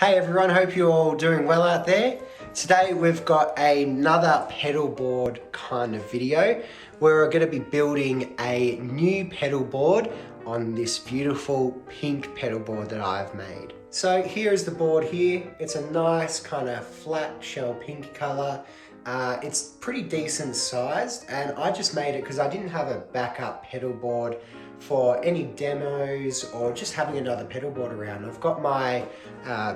Hey everyone, hope you're all doing well out there. Today we've got another pedal board kind of video where we're going to be building a new pedal board on this beautiful pink pedal board that I've made. So here is the board here. It's a nice kind of flat shell pink color. It's pretty decent sized, and I just made it because I didn't have a backup pedal board for any demos or just having another pedal board around. I've got my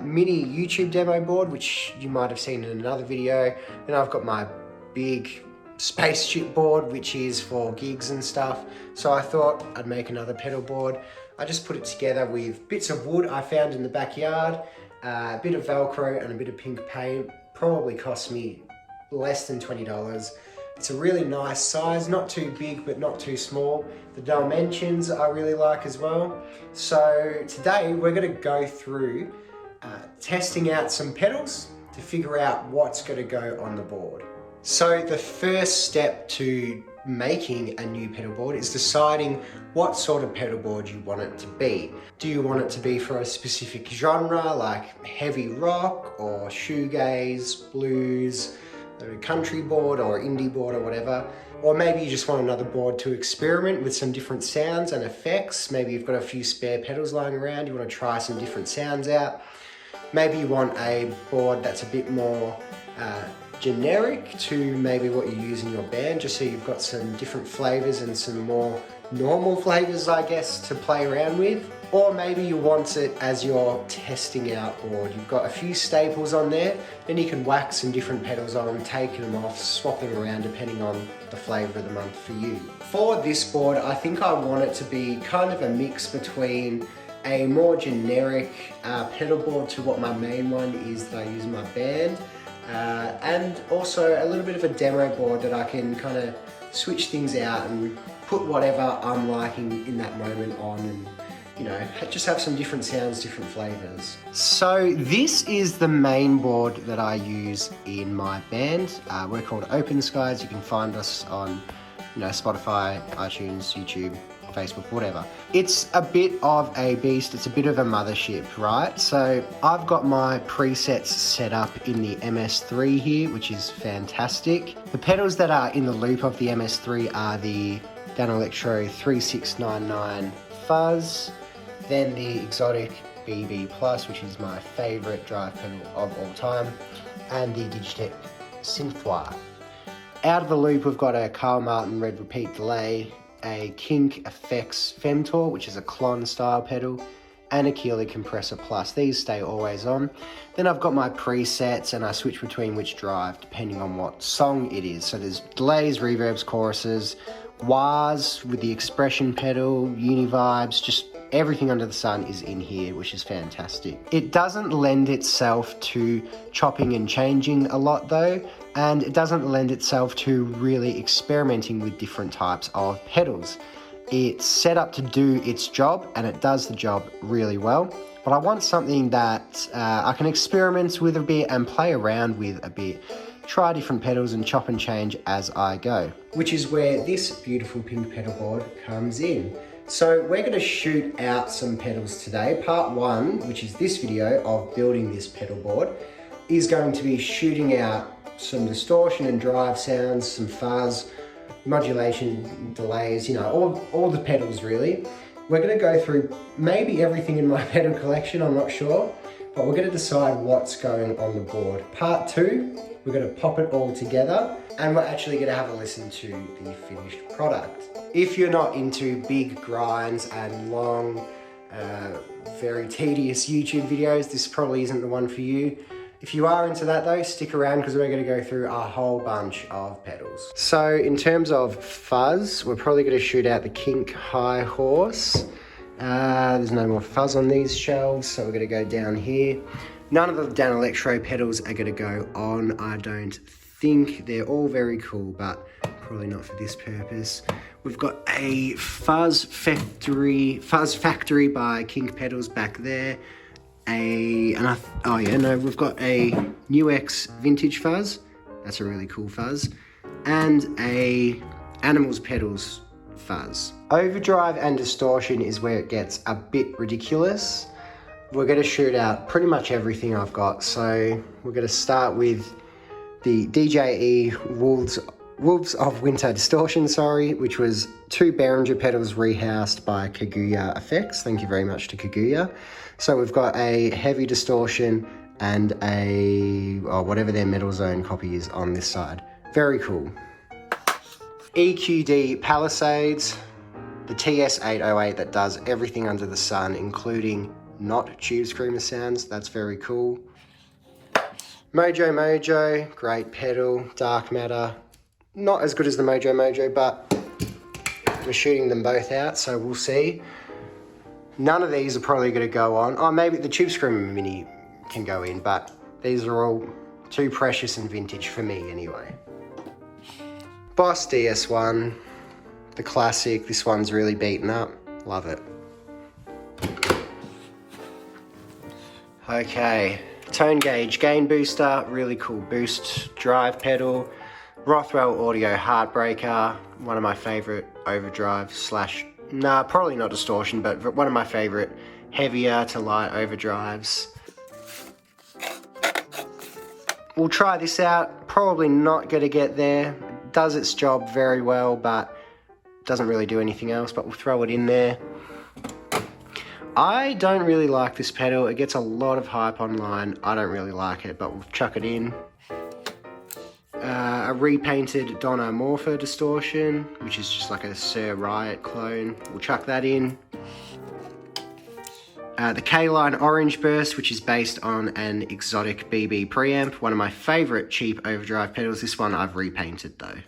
mini YouTube demo board, which you might have seen in another video. Then I've got my big spaceship board, which is for gigs and stuff. So I thought I'd make another pedal board. I just put it together with bits of wood I found in the backyard, a bit of Velcro and a bit of pink paint. Probably cost me less than $20. It's a really nice size, not too big but not too small. The dimensions I really like as well. So today we're going to go through testing out some pedals to figure out what's going to go on the board. So the first step to making a new pedal board is deciding what sort of pedal board you want it to be. Do you want it to be for a specific genre like heavy rock or shoegaze, blues, a country board or indie board or whatever? Or maybe you just want another board to experiment with some different sounds and effects. Maybe you've got a few spare pedals lying around, you want to try some different sounds out. Maybe you want a board that's a bit more generic to maybe what you use in your band, just so you've got some different flavors and some more normal flavors, I guess, to play around with. Or maybe you want it as your testing out board. You've got a few staples on there, then you can whack some different pedals on, take them off, swap them around depending on the flavor of the month for you. For this board, I think I want it to be kind of a mix between a more generic pedal board to what my main one is that I use in my band, and also a little bit of a demo board that I can kind of switch things out and put whatever I'm liking in that moment on, and you know, just have some different sounds, different flavors. So this is the main board that I use in my band. We're called Open Skies. You can find us on, Spotify, iTunes, YouTube, Facebook, whatever. It's a bit of a beast. It's a bit of a mothership, right? So I've got my presets set up in the MS3 here, which is fantastic. The pedals that are in the loop of the MS3 are the Electro 3699 Fuzz, then the exotic BB Plus, which is my favorite drive pedal of all time, and the Digitech Synthwire. Out of the loop, we've got a Carl Martin Red Repeat Delay, a Kink Effects Femtor, which is a clon style pedal, and a Keeley Compressor Plus. These stay always on. Then I've got my presets, and I switch between which drive depending on what song it is. So there's delays, reverbs, choruses, wahs with the expression pedal, univibes, just everything under the sun is in here, which is fantastic. It doesn't lend itself to chopping and changing a lot though, and it doesn't lend itself to really experimenting with different types of pedals. It's set up to do its job, and it does the job really well, but I want something that I can experiment with a bit and play around with a bit, try different pedals and chop and change as I go. Which is where this beautiful pink pedal board comes in. So we're going to shoot out some pedals today. Part one, which is this video of building this pedal board, is going to be shooting out some distortion and drive sounds, some fuzz, modulation, delays, all the pedals really. We're going to go through maybe everything in my pedal collection, I'm not sure, but we're going to decide what's going on the board. Part two, we're going to pop it all together, and we're actually going to have a listen to the finished product. If you're not into big grinds and long, very tedious YouTube videos, this probably isn't the one for you. If you are into that though, stick around because we're going to go through a whole bunch of pedals. So in terms of fuzz, we're probably going to shoot out the Kink High Horse. There's no more fuzz on these shelves, so we're going to go down here. None of the Dan Electro pedals are going to go on, I don't think. They're all very cool, but probably not for this purpose. We've got a Fuzz Factory by Kink Pedals back there. We've got a New X Vintage Fuzz. That's a really cool fuzz. And a Animals Pedals fuzz. Overdrive and distortion is where it gets a bit ridiculous. we're going to shoot out pretty much everything I've got. So we're going to start with the DJE Wolves of Winter Distortion, which was 2 Behringer pedals rehoused by Kaguya Effects. Thank you very much to Kaguya. So we've got a heavy distortion and a, whatever their Metal Zone copy is on this side. Very cool. EQD Palisades, the TS808 that does everything under the sun, including not tube screamer sounds. That's very cool. Mojo, great pedal. Dark Matter, not as good as the Mojo, but we're shooting them both out, so we'll see. None of these are probably going to go on. Oh, maybe the Tube Screamer Mini can go in, but these are all too precious and vintage for me anyway. Boss DS1, the classic. This one's really beaten up. Love it. Okay, Tone Gauge Gain Booster, really cool boost drive pedal. Rothwell Audio Heartbreaker, one of my favorite overdrive probably not distortion, but one of my favorite heavier to light overdrives. We'll try this out, probably not going to get there. It does its job very well, but doesn't really do anything else, but we'll throw it in there. I don't really like this pedal. It gets a lot of hype online. I don't really like it, but we'll chuck it in. A repainted Donna Morpher distortion, which is just like a Sir Riot clone. We'll chuck that in. The K-Line Orange Burst, which is based on an exotic BB preamp. One of my favorite cheap overdrive pedals. This one I've repainted though.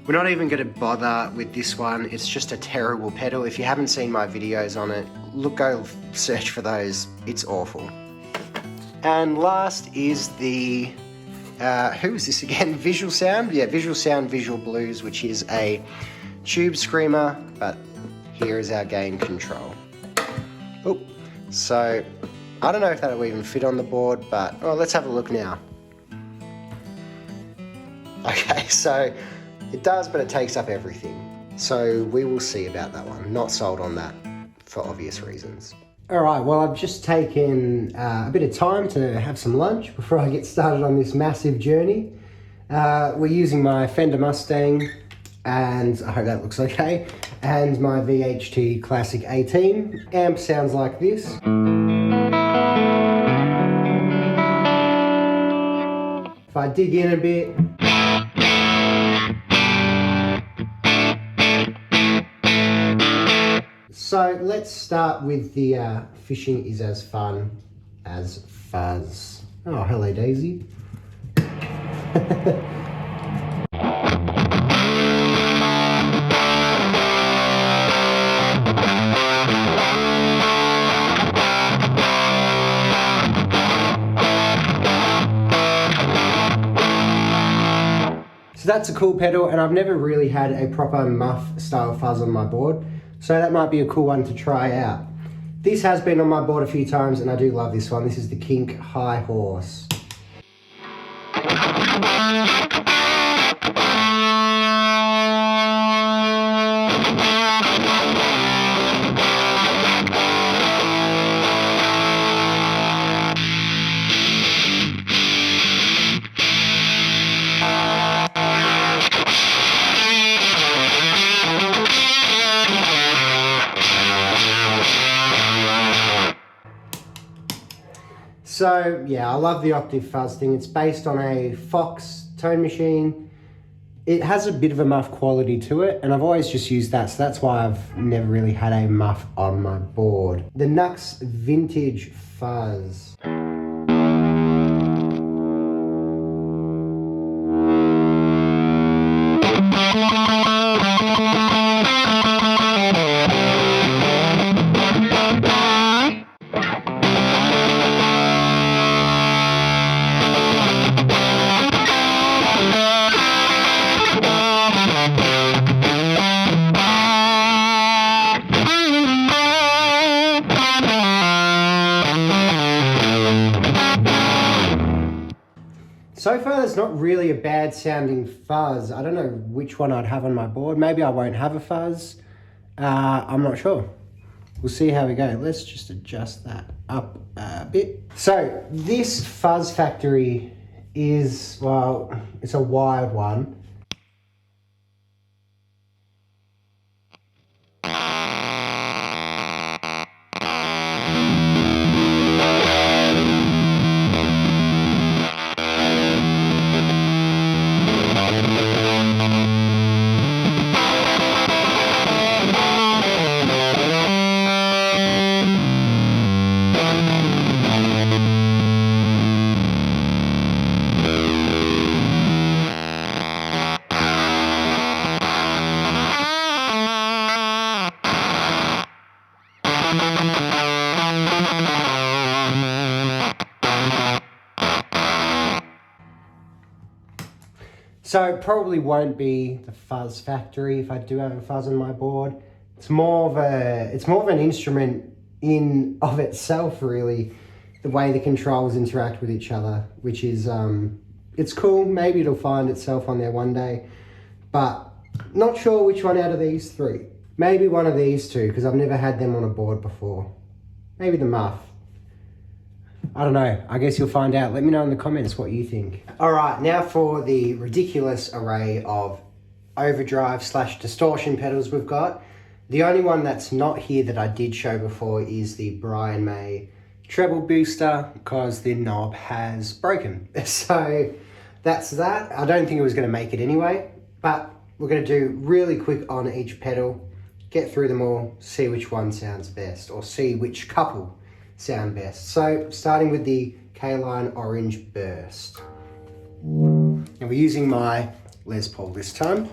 We're not even going to bother with this one. It's just a terrible pedal. If you haven't seen my videos on it, go search for those. It's awful. And last is the, who is this again? Visual Sound? Yeah, Visual Sound Visual Blues, which is a tube screamer, but here is our gain control. Oh, so I don't know if that'll even fit on the board, but let's have a look now. Okay, so it does, but it takes up everything. So we will see about that one. Not sold on that for obvious reasons. All right, well, I've just taken a bit of time to have some lunch before I get started on this massive journey. We're using my Fender Mustang, and I hope that looks okay, and my VHT Classic 18. Amp sounds like this. If I dig in a bit, so let's start with the fishing is as fun as fuzz. Oh, hello Daisy. So that's a cool pedal, and I've never really had a proper muff style fuzz on my board. So that might be a cool one to try out. This has been on my board a few times, and I do love this one. This is the Kink High Horse. So yeah, I love the octave fuzz thing. It's based on a Fox tone machine. It has a bit of a muff quality to it, and I've always just used that, so that's why I've never really had a muff on my board. The Nux Vintage Fuzz. So far, there's not really a bad sounding fuzz. I don't know which one I'd have on my board. Maybe I won't have a fuzz. I'm not sure. we'll see how we go. Let's just adjust that up a bit. So this fuzz factory is, well, it's a wired one. So it probably won't be the fuzz factory if I do have a fuzz on my board. It's more of an instrument in of itself, really, the way the controls interact with each other, which is it's cool. Maybe it'll find itself on there one day, but not sure which one out of these three. Maybe one of these two, because I've never had them on a board before. Maybe the muff. I don't know, I guess you'll find out. Let me know in the comments what you think. All right, now for the ridiculous array of overdrive / distortion pedals we've got. The only one that's not here that I did show before is the Brian May treble booster, because the knob has broken. So that's that. I don't think it was gonna make it anyway, but we're gonna do really quick on each pedal, get through them all, see which one sounds best, or see which couple sound best. So starting with the K-Line Orange Burst. And we're using my Les Paul this time.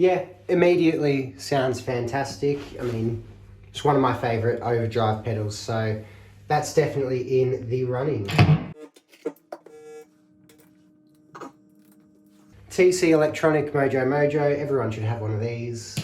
Yeah, immediately sounds fantastic. I mean, it's one of my favorite overdrive pedals, so that's definitely in the running. TC Electronic Mojo Mojo, everyone should have one of these.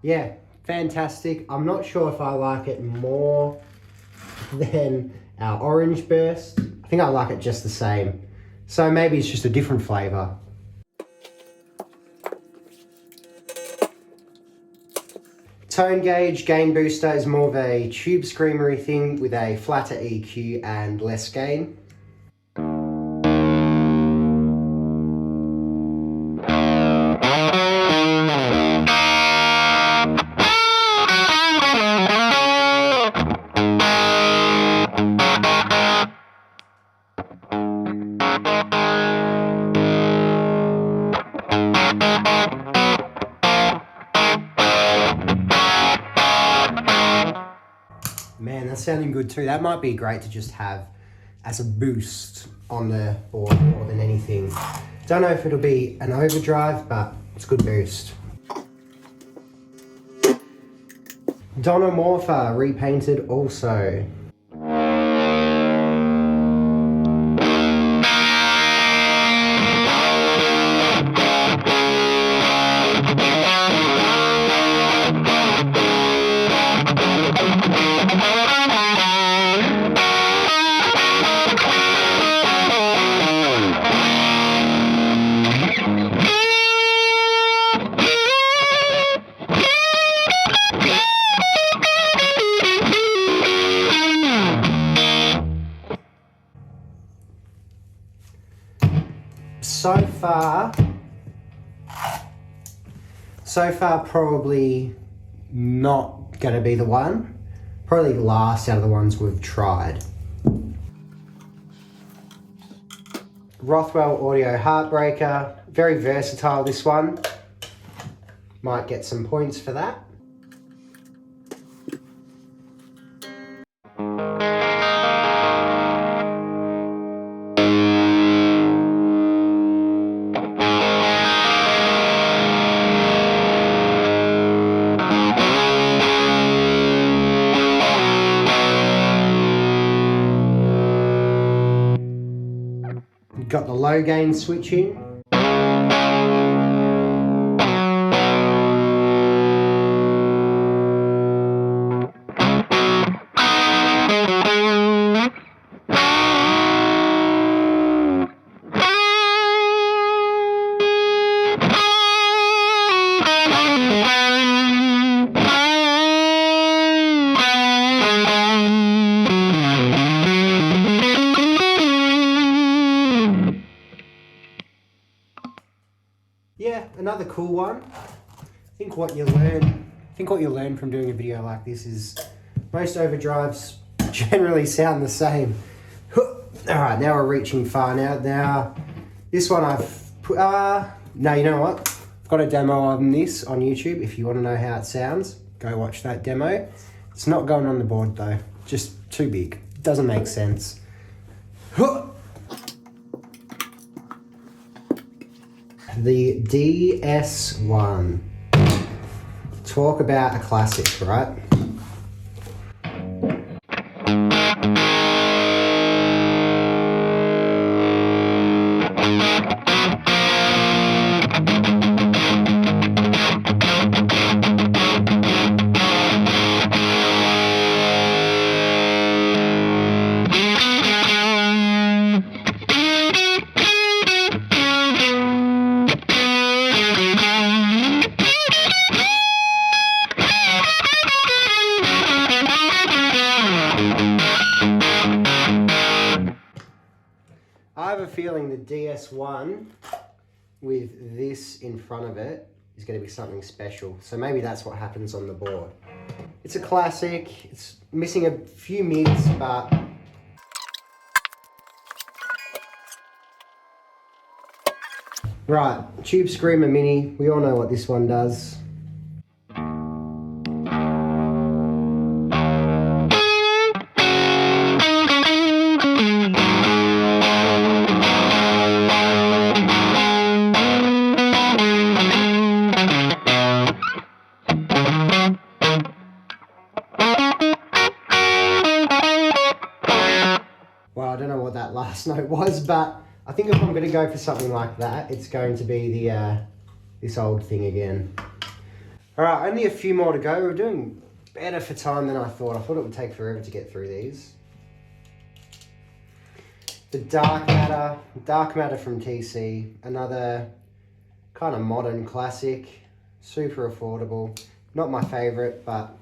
Yeah, fantastic. I'm not sure if I like it more than our Orange Burst. I think I like it just the same. So maybe it's just a different flavor. Tone gauge gain booster is more of a tube screamery thing with a flatter EQ and less gain. Man, that's sounding good too. That might be great to just have as a boost on the board more than anything. Don't know if it'll be an overdrive, but it's a good boost. Donomorpha repainted also. So far probably not gonna be the one. Probably the last out of the ones we've tried. Rothwell Audio Heartbreaker. Very versatile, this one. Might get some points for that. Got the low gain switch in. Yeah, another cool one. I think what you learn from doing a video like this is most overdrives generally sound the same. Alright, now we're reaching far now. Now, this one I've put, no, you know what? I've got a demo on this on YouTube. If you want to know how it sounds, go watch that demo. It's not going on the board though, just too big. Doesn't make sense. The DS1. Talk about a classic, right? I have a feeling the DS1 with this in front of it is going to be something special. So maybe that's what happens on the board. It's a classic. It's missing a few mids, but right, Tube Screamer Mini. We all know what this one does. Well, I don't know what that last note was, but I think if I'm going to go for something like that, it's going to be the this old thing again. All right, only a few more to go. We're doing better for time than I thought. I thought it would take forever to get through these. The Dark Matter from TC, another kind of modern classic, super affordable. Not my favorite, but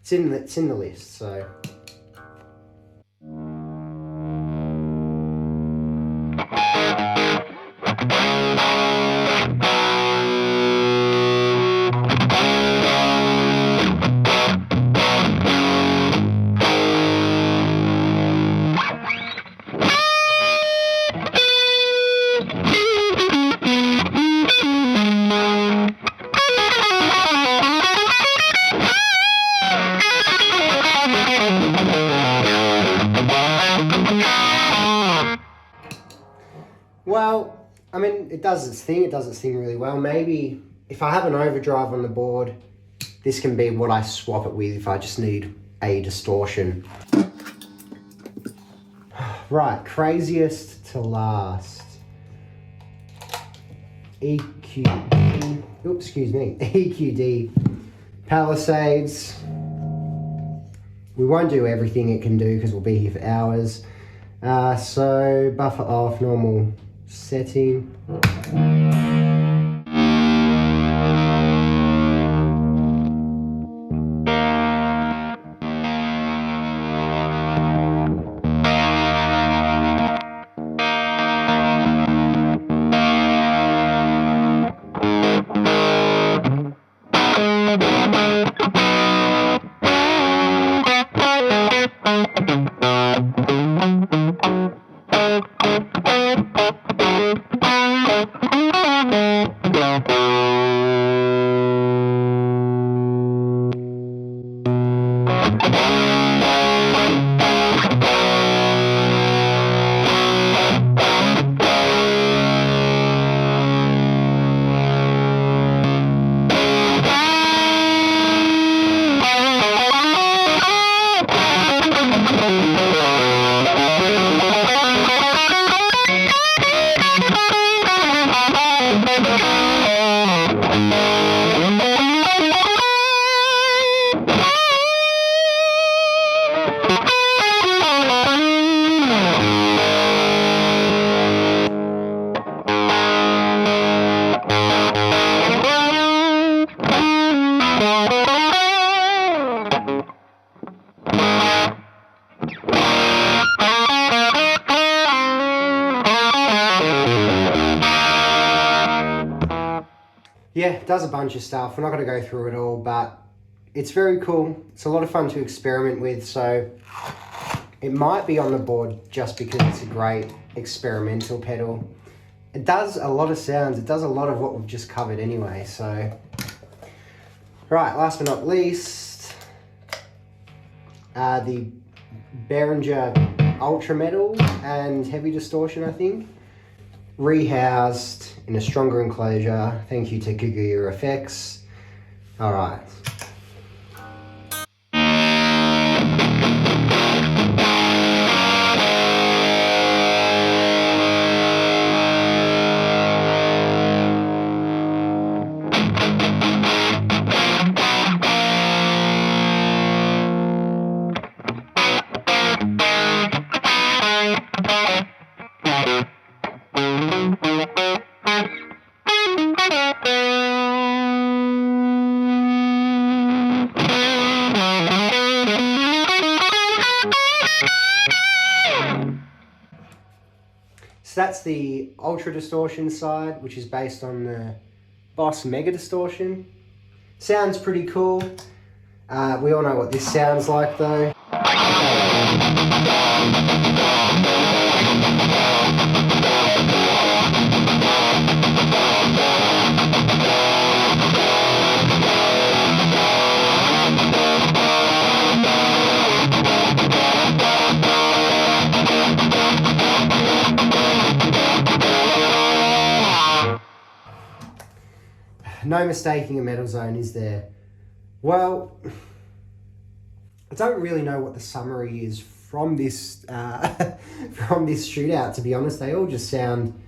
it's in the list, so. Well, I mean, it does its thing really well. Maybe if I have an overdrive on the board, this can be what I swap it with if I just need a distortion. Right, craziest to last. EQD, oops, excuse me, EQD Palisades. We won't do everything it can do because we'll be here for hours. So buffer off, normal setting. yeah, it does a bunch of stuff. We're not going to go through it all, but it's very cool. It's a lot of fun to experiment with, so it might be on the board just because it's a great experimental pedal. It does a lot of sounds. It does a lot of what we've just covered anyway, so. Right, last but not least, the Behringer Ultra Metal and Heavy Distortion, I think. Rehoused in a stronger enclosure. Thank you to Guguya Effects. All right. So that's the Ultra Distortion side, which is based on the Boss Mega Distortion. Sounds pretty cool. We all know what this sounds like though. No mistaking a metal zone, is there? Well, I don't really know what the summary is from this from this shootout, to be honest. They all just sound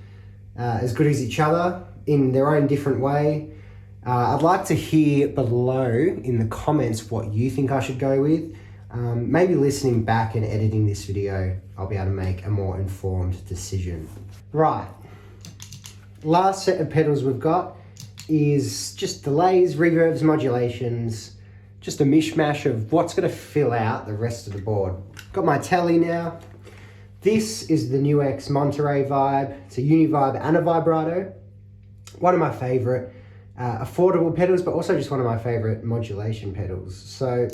as good as each other in their own different way. I'd like to hear below in the comments what you think I should go with. Maybe listening back and editing this video, I'll be able to make a more informed decision. Right, last set of pedals we've got is just delays, reverbs, modulations, just a mishmash of what's going to fill out the rest of the board. Got my telly now. This is the NUX Monterey Vibe. It's a Univibe and a vibrato. One of my favorite affordable pedals, but also just one of my favorite modulation pedals. So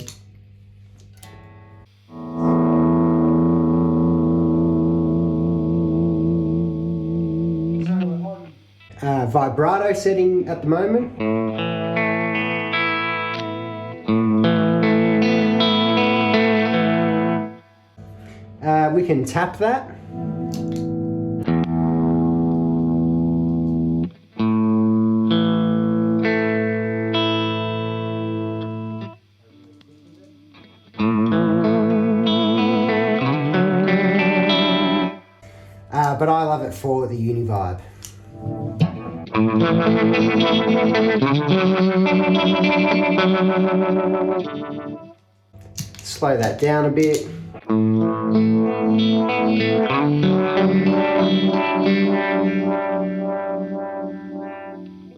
vibrato setting at the moment. We can tap that. But I love it for the Univibe. Slow that down a bit.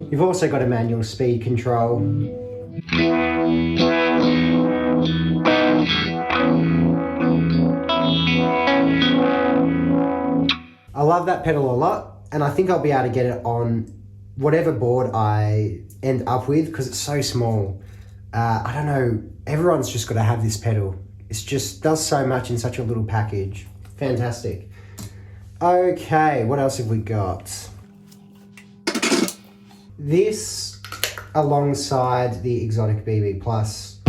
You've also got a manual speed control. I love that pedal a lot, and I think I'll be able to get it on whatever board I end up with because it's so small. I don't know, everyone's just got to have this pedal. It just does so much in such a little package. Fantastic. Okay, what else have we got? This, alongside the Exotic BB Plus,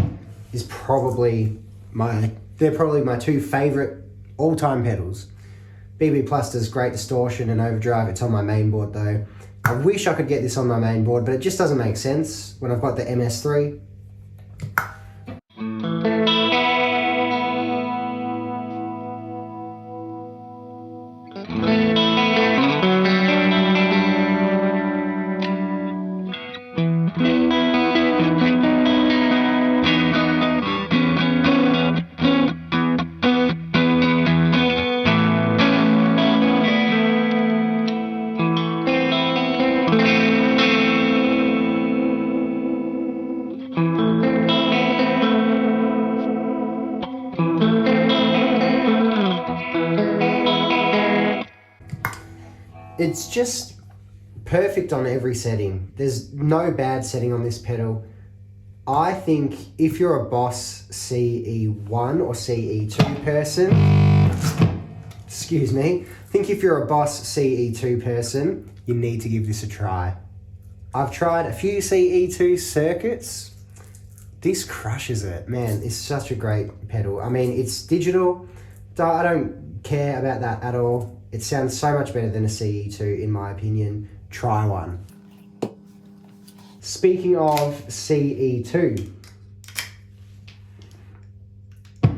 is probably they're probably my two favorite all-time pedals. BB Plus does great distortion and overdrive. It's on my main board though. I wish I could get this on my main board, but it just doesn't make sense when I've got the MS3. It's just perfect on every setting. There's no bad setting on this pedal. I think if you're a Boss CE1 or CE2 person, excuse me, I think if you're a Boss CE2 person, you need to give this a try. I've tried a few CE2 circuits. This crushes it, man. It's such a great pedal. I mean, it's digital. I don't care about that at all. It sounds so much better than a CE2 in my opinion. Try one. Speaking of CE2,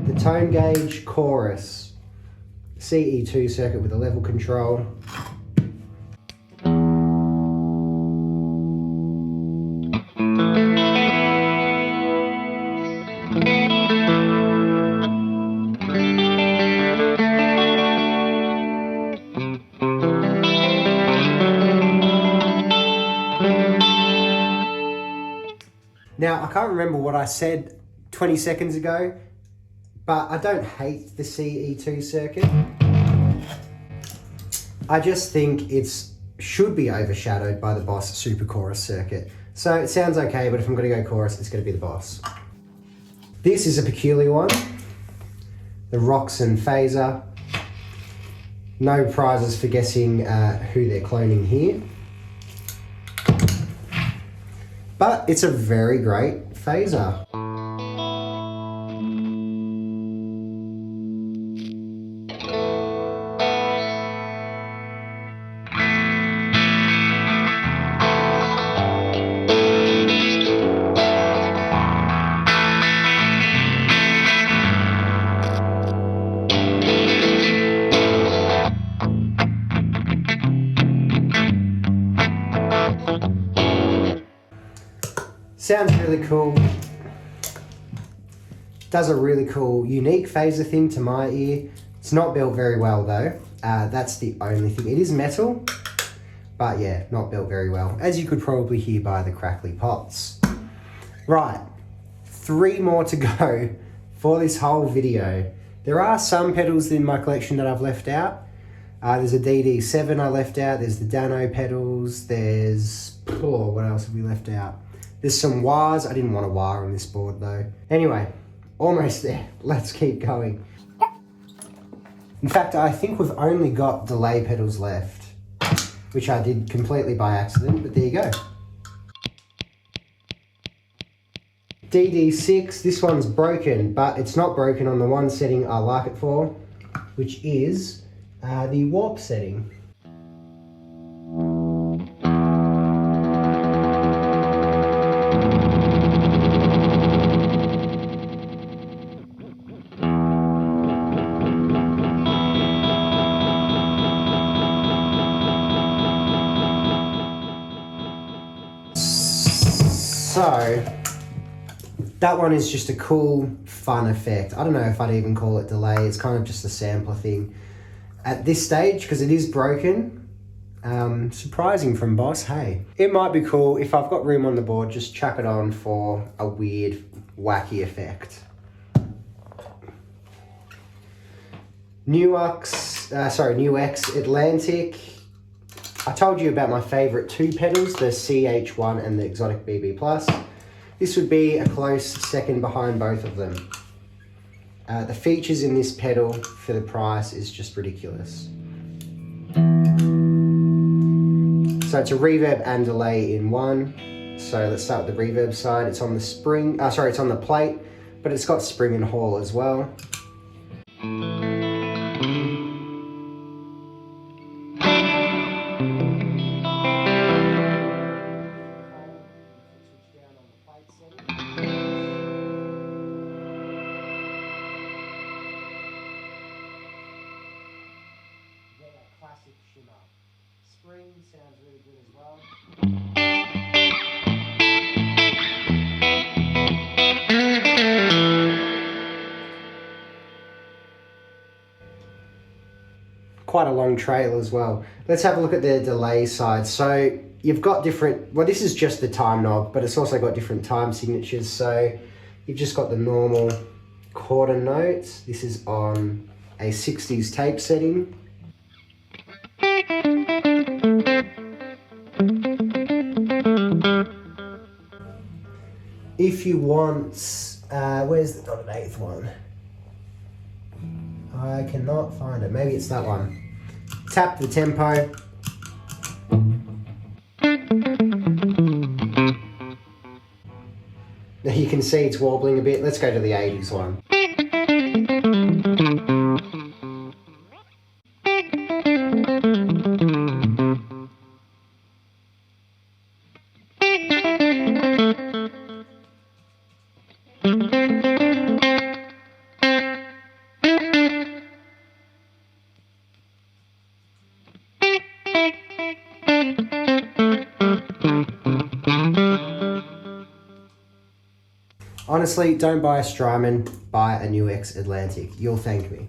the tone gauge chorus, CE2 circuit with a level control. Now, I can't remember what I said 20 seconds ago, but I don't hate the CE2 circuit. I just think it should be overshadowed by the Boss Super Chorus circuit. So it sounds okay, but if I'm gonna go chorus, it's gonna be the Boss. This is a peculiar one, the Roxanne Phaser. No prizes for guessing who they're cloning here. But it's a very great phaser. Sounds really cool. Does a really cool, unique phaser thing to my ear. It's not built very well though. That's the only thing. It is metal, but yeah, not built very well. As you could probably hear by the crackly pots. Right, 3 more to go for this whole video. There are some pedals in my collection that I've left out. There's a DD7 I left out. There's the Dano pedals. There's, what else have we left out? There's some wahs. I didn't want a wah on this board though. Anyway, almost there. Let's keep going. In fact, I think we've only got delay pedals left, which I did completely by accident, but there you go. DD6, this one's broken, but it's not broken on the one setting I like it for, which is the warp setting. So, that one is just a cool, fun effect. I don't know if I'd even call it delay. It's kind of just a sampler thing. At this stage, because it is broken, surprising from Boss, hey. It might be cool if I've got room on the board, just chuck it on for a weird, wacky effect. Nuix Atlantic. I told you about my favorite 2 pedals, the CH1 and the Exotic BB+. This would be a close second behind both of them. The features in this pedal for the price is just ridiculous. So it's a reverb and delay in one. So let's start with the reverb side. It's on the spring, it's on the plate, but it's got spring and hall as well. Classic shimmer. Spring sounds really good as well. Quite a long trail as well. Let's have a look at the delay side. So you've got different, well, this is just the time knob, but it's also got different time signatures. So you've just got the normal quarter notes. This is on a 60s tape setting. if you want, where's the dotted eighth one? I cannot find it. Maybe it's that one. Tap the tempo. Now you can see it's wobbling a bit. Let's go to the 80s one. Honestly, don't buy a Strymon, buy a New X Atlantic. You'll thank me.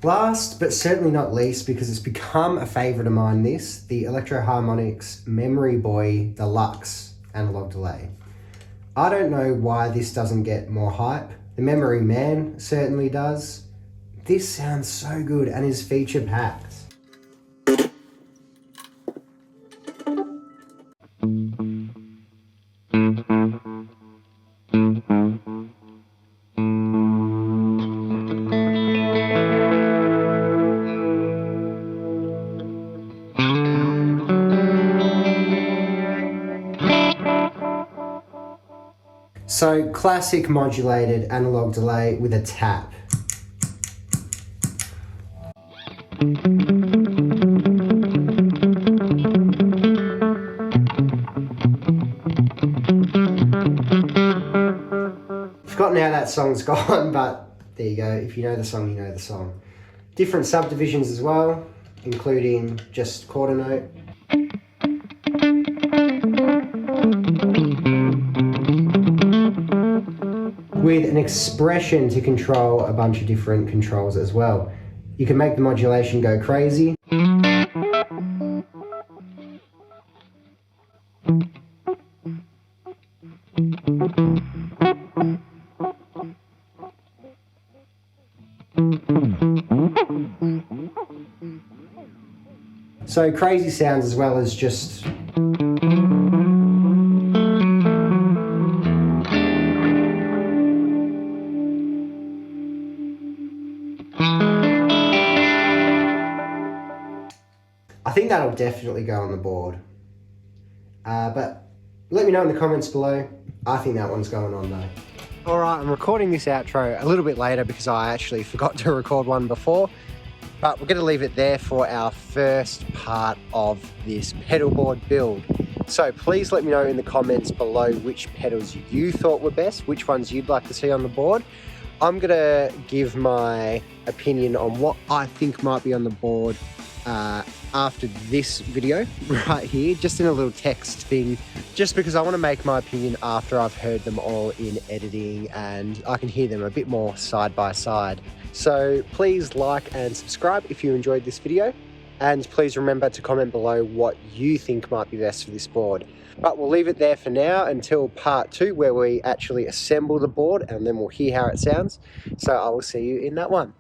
Last, but certainly not least, because it's become a favourite of mine, the Electro-Harmonic's Memory Boy Deluxe analog delay. I don't know why this doesn't get more hype. The Memory Man certainly does. This sounds so good and is feature packed. So, classic modulated analog delay with a tap. Forgotten how that song's gone, but there you go. If you know the song, you know the song. Different subdivisions as well, including just quarter note. With an expression to control a bunch of different controls as well. You can make the modulation go crazy. So crazy sounds as well as just I think that'll definitely go on the board. But let me know in the comments below. I think that one's going on though. Alright, I'm recording this outro a little bit later because I actually forgot to record one before. But we're going to leave it there for our first part of this pedalboard build. So please let me know in the comments below which pedals you thought were best, which ones you'd like to see on the board. I'm going to give my opinion on what I think might be on the board after this video right here, just in a little text thing, just because I want to make my opinion after I've heard them all in editing and I can hear them a bit more side by side. So please like and subscribe if you enjoyed this video, and please remember to comment below what you think might be best for this board. But we'll leave it there for now until part 2, where we actually assemble the board and then we'll hear how it sounds. So I will see you in that one.